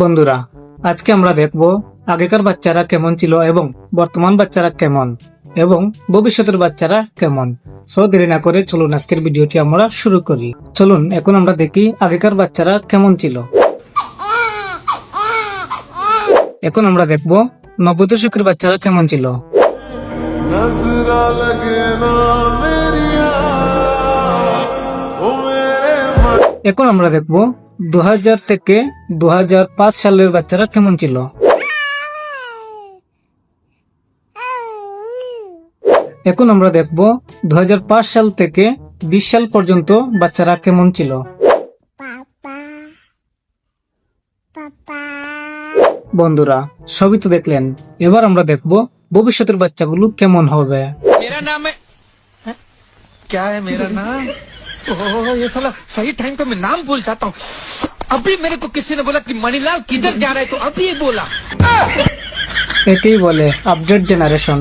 বন্ধুরা, আজকে আমরা দেখব আগেকার বাচ্চারা কেমন ছিল এবং বর্তমান বাচ্চারা কেমন এবং ভবিষ্যতের বাচ্চারা কেমন। সো দেরি না করে চলুন আজকের ভিডিওটি আমরা শুরু করি। চলুন এখন আমরা দেখি আগেকার বাচ্চারা কেমন ছিল। এখন আমরা দেখব 90 দশকের বাচ্চারা কেমন ছিল। এখন আমরা দেখব 2000 থেকে 2005 সালের বাচ্চারা কেমন ছিল। এখন আমরা দেখব 2005 সাল থেকে 20 সাল পর্যন্ত বাচ্চারা কেমন ছিল। বন্ধুরা, সবই তো দেখলেন, এবার আমরা দেখব ভবিষ্যতের বাচ্চাগুলো কেমন হবে। मेरा नाम है क्या है मेरा नाम? ओह ये साला सही टाइम पे मैं नाम भूल जाता हूँ। अभी मेरे को किसी ने बोला कि मणिलाल किधर जा रहा है, तो अभी ये बोला। একেই বলে আপডেট জেনারেশন।